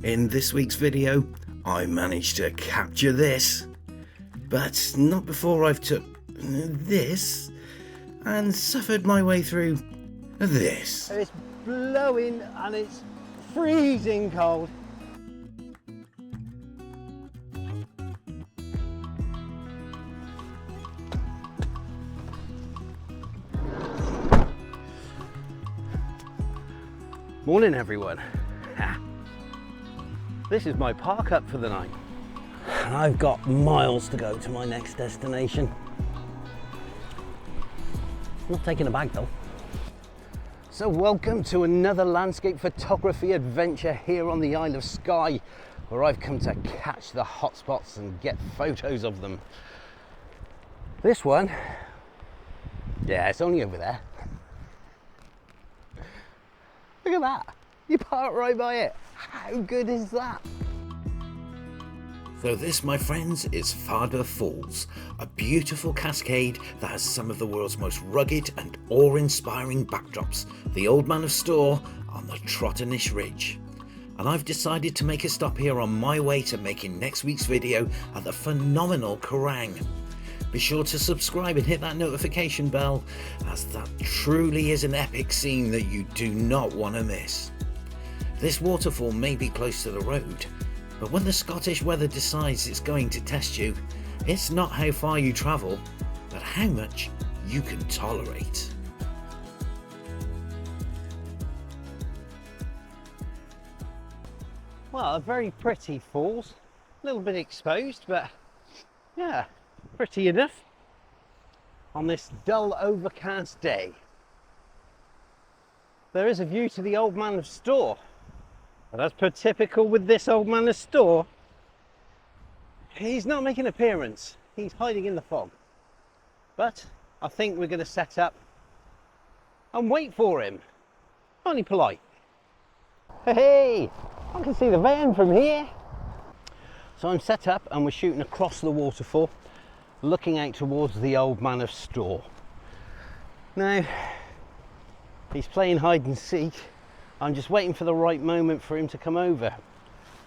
In this week's video, I managed to capture this, but not before I've took this and suffered my way through this. It's blowing and it's freezing cold. Morning everyone. This is my park up for the night. I've got miles to go to my next destination. Not taking a bag though. So welcome to another landscape photography adventure here on the Isle of Skye, where I've come to catch the hotspots and get photos of them. This one, yeah, it's only over there. Look at that, you park right by it. How good is that? So this, my friends, is Fada Falls, a beautiful cascade that has some of the world's most rugged and awe-inspiring backdrops, the Old Man of Storr on the Trotternish Ridge. And I've decided to make a stop here on my way to making next week's video at the phenomenal Kerrang. Be sure to subscribe and hit that notification bell, as that truly is an epic scene that you do not want to miss. This waterfall may be close to the road, but when the Scottish weather decides it's going to test you, it's not how far you travel, but how much you can tolerate. Well, a very pretty falls, a little bit exposed, but yeah, pretty enough on this dull overcast day. There is a view to the Old Man of Storr, but as per typical with this Old Man of Storr, he's not making an appearance, he's hiding in the fog. But I think we're going to set up and wait for him. Only polite. Hey, I can see the van from here. So I'm set up and we're shooting across the waterfall, looking out towards the Old Man of Storr. Now, he's playing hide and seek. I'm just waiting for the right moment for him to come over.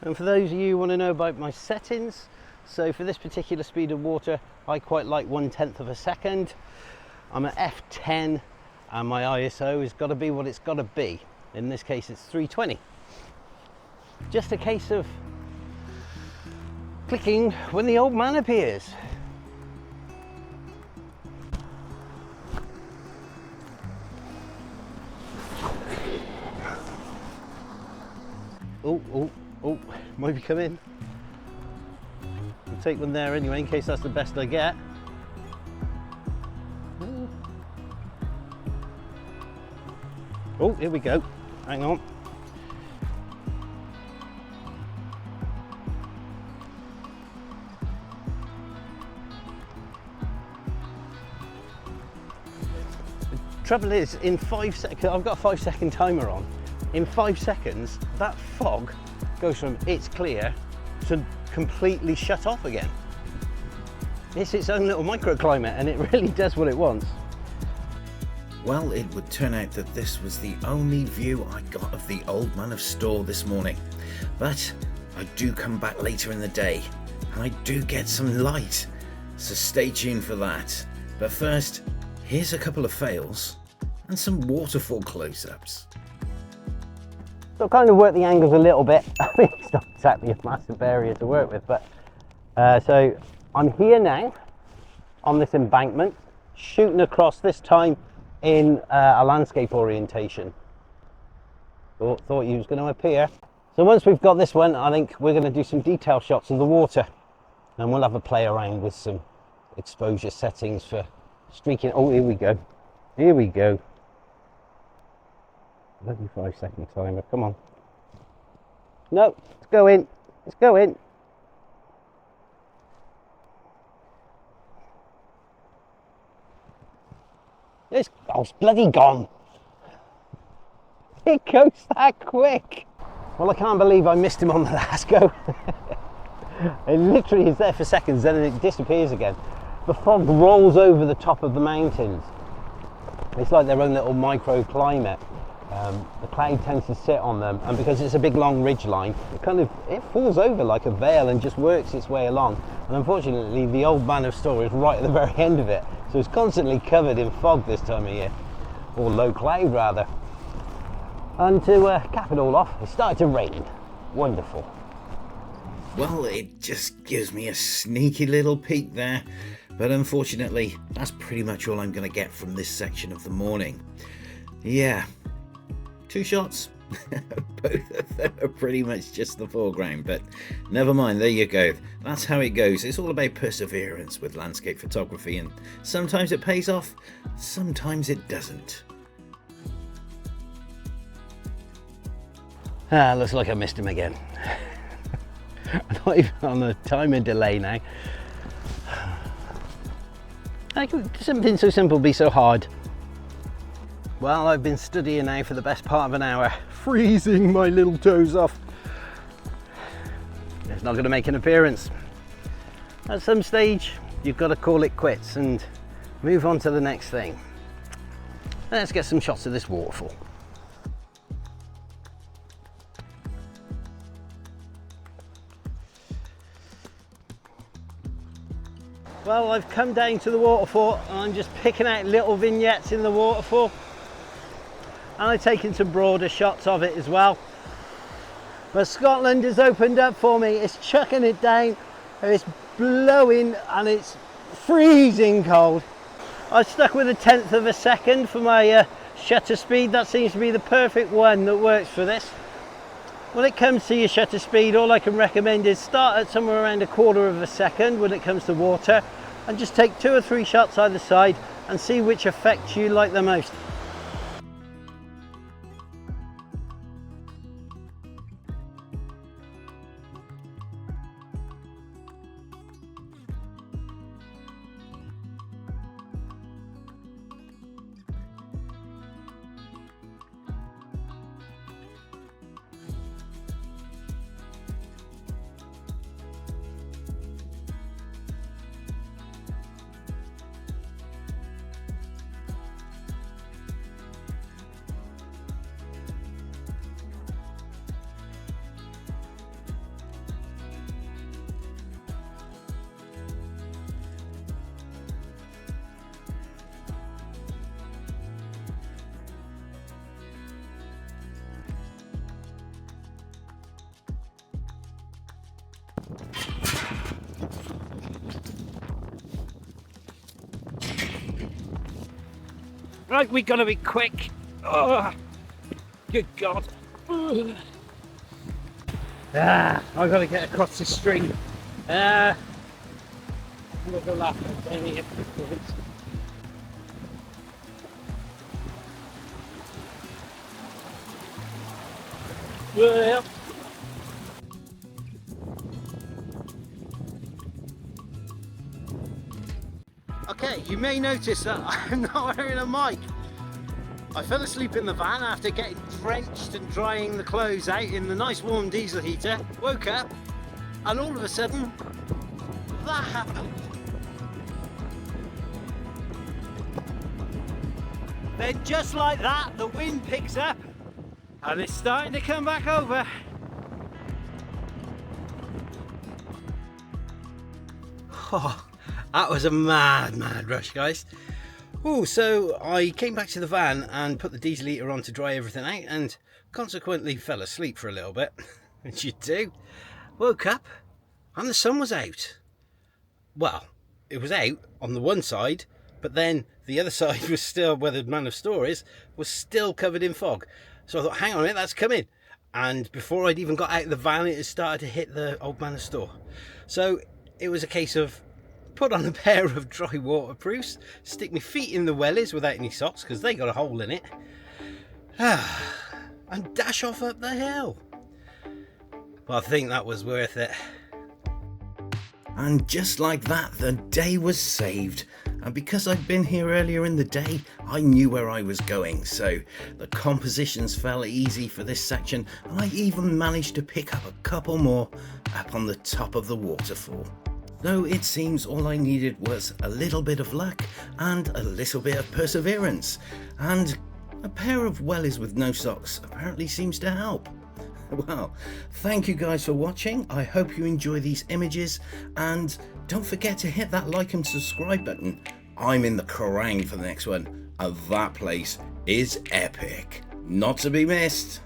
And for those of you who want to know about my settings, so for this particular speed of water, I quite like 1/10 of a second. I'm at f10 and my ISO has got to be what it's got to be. In this case, it's 320. Just a case of clicking when the old man appears. Oh, might be coming. I'll take one there anyway, in case that's the best I get. Oh, here we go. Hang on. The trouble is, in 5 seconds, I've got a 5-second timer on. In 5 seconds, that fog goes from it's clear to completely shut off again. It's its own little microclimate and it really does what it wants. Well, it would turn out that this was the only view I got of the Old Man of Storr this morning. But I do come back later in the day and I do get some light, so stay tuned for that. But first, here's a couple of fails and some waterfall close-ups. So I've kind of worked the angles a little bit. I mean, it's not exactly a massive area to work with, but so I'm here now on this embankment, shooting across, this time in a landscape orientation. Thought you was going to appear. So once we've got this one, I think we're going to do some detail shots of the water, and we'll have a play around with some exposure settings for streaking. Oh, here we go. Here we go. Bloody 5-second timer, come on. No, it's going, it's going. It's bloody gone. It goes that quick. Well, I can't believe I missed him on the last go. It literally is there for seconds, then it disappears again. The fog rolls over the top of the mountains. It's like their own little microclimate. The cloud tends to sit on them, and because it's a big long ridge line, it falls over like a veil and just works its way along. And unfortunately, the Old Man of Storr is right at the very end of it, so it's constantly covered in fog this time of year, or low cloud rather. And to cap it all off, it started to rain. Wonderful. Well, it just gives me a sneaky little peek there, but unfortunately, that's pretty much all I'm going to get from this section of the morning. Yeah, 2 shots. Both of them are pretty much just the foreground, but never mind, there you go. That's how it goes. It's all about perseverance with landscape photography, and sometimes it pays off, sometimes it doesn't. Looks like I missed him again. I'm not even on a timer delay now. How could something so simple be so hard? Well, I've been studying now for the best part of an hour, freezing my little toes off. It's not going to make an appearance. At some stage, you've got to call it quits and move on to the next thing. Let's get some shots of this waterfall. Well, I've come down to the waterfall and I'm just picking out little vignettes in the waterfall, and I've taken some broader shots of it as well. But Scotland has opened up for me. It's chucking it down, it's blowing and it's freezing cold. I stuck with 1/10 of a second for my shutter speed. That seems to be the perfect one that works for this. When it comes to your shutter speed, all I can recommend is start at somewhere around 1/4 of a second when it comes to water, and just take 2 or 3 shots either side and see which effect you like the most. Right, we gotta be quick. Oh, good God. I've got to get across the stream. I'm gonna go laugh at any influence. Well. Okay, you may notice that I'm not wearing a mic. I fell asleep in the van after getting drenched and drying the clothes out in the nice warm diesel heater. Woke up and all of a sudden that happened. Then just like that, the wind picks up and it's starting to come back over. Oh, that was a mad rush, guys. Oh, so I came back to the van and put the diesel heater on to dry everything out, and consequently fell asleep for a little bit, which you do. Woke up and the sun was out. Well, it was out on the one side, but then the other side was still, where the Man of Storr is, was still covered in fog. So I thought, hang on a minute, that's coming. And before I'd even got out of the van, it had started to hit the Old Man of Storr. So it was a case of put on a pair of dry waterproofs, stick my feet in the wellies without any socks because they got a hole in it, and dash off up the hill. Well, I think that was worth it. And just like that, the day was saved. And because I'd been here earlier in the day, I knew where I was going, so the compositions fell easy for this section, and I even managed to pick up a couple more up on the top of the waterfall. Though it seems all I needed was a little bit of luck and a little bit of perseverance, and A pair of wellies with no socks apparently seems to help. Well, thank you guys for watching. I hope you enjoy these images, and don't forget to hit that like and subscribe button. I'm in the Kerrang for the next one, and that place is epic. Not to be missed.